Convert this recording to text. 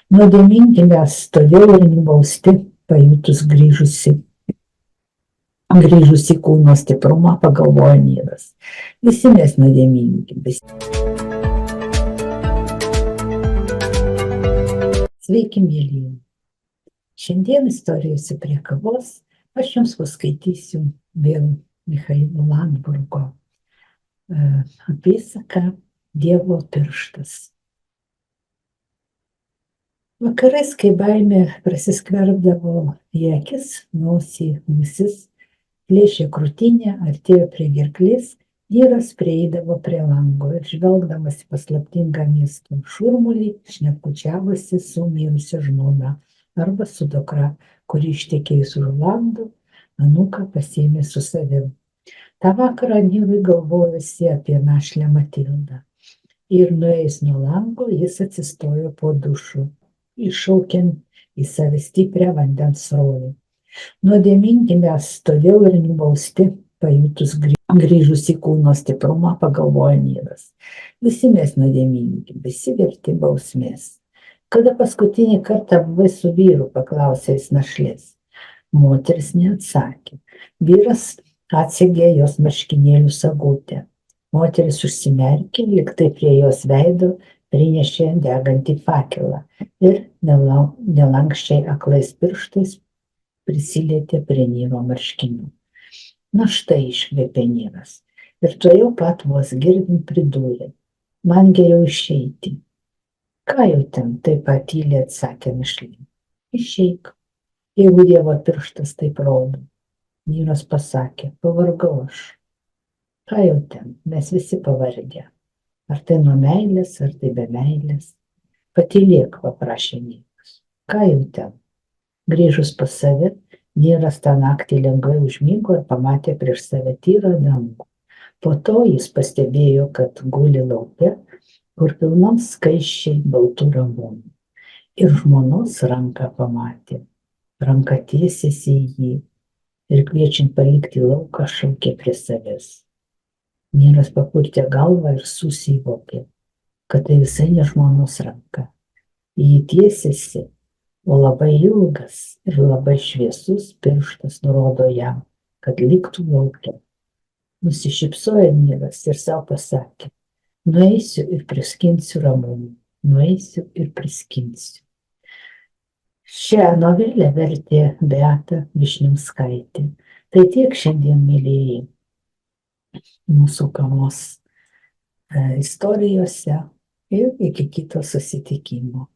Nuodėmingi mes, todėl ir nubausti, pajutus grįžusi kūno stiprumą, pagalvojo Nyras. Visi mes nuodėmingi. Sveiki, mėlyje. Šiandien istorijose prie kavos aš jums paskaitysiu vėl Michailo Landburgo apysaką Dievo pirštas. Vakarais, kai baimė prasiskverbdavo į akis, nosį, ausis, plėšė krūtinę, artėjo prie gerklės, Nyras prieidavo prie lango ir žvelgdamas į paslaptingą miesto šurmulį, šnekučiavosi su mirusia žmona arba su dukra, kuri ištekėjus už Olando, anūką pasiėmė su savim. Ta vakarą Nyrui galvojosi apie našlę Matildą. Ir nuėjęs nuo lango, jis atsistojo po dušu, iššaukiant į save stiprią vandens srovę. Nuodėmingi mes, todėl ir nubausti, pajutus grįžusi kūno stiprumą, pagalvojo Nyras. Visi mes nuodėmingi, visi verti bausmės. Kada paskutinį kartą buvai su vyru, paklausė jis našlės. Moteris neatsakė. Vyras atsegė jos marškinėlių sagutę. Moteris užsimerkė, lyg tai prie jos veido prinešė degantį fakelą ir nelankščiai aklais pirštais prisilietė prie Nyro marškinių. Na štai, iškvėpė Nyras. Ir tuojau pat vos girdint pridūrė. Man geriau išeiti. Ką jau ten, taip pat tyliai atsakė našlė. Išeik, jeigu Dievo pirštas taip rodo. Nyras pasakė, pavargau aš. Ką jau ten, mes visi pavargę. Ar tai nuo meilės, ar tai be meilės. Patylėk, paprašė Nyras. Ką jau ten. Grįžus pas save, Nyras tą naktį lengvai užmigo ir pamatė prieš save tyrą dangų. Po to jis pastebėjo, kad guli lauke, kur pilnom skaisčiai baltų ramūnų. Ir žmonos ranką pamatė. Ranka tiesėsi į jį ir kviečiant palikti lauką šaukė prie savęs. Nyras papurtė galvą ir susivokė, kad tai visai ne žmonos ranka. Jį tiesėsi, o labai ilgas ir labai šviesus pirštas nurodo jam, kad liktų lauke. Nusišypsojo Nyras ir savo pasakė, nueisiu ir priskinsiu ramūnų, nueisiu ir priskinsiu. Šią novelę vertė Beata Višniauskaitė. Tai tiek šiandien, mėlyjeji, mūsų kavos istorijose ir iki kito susitikimo.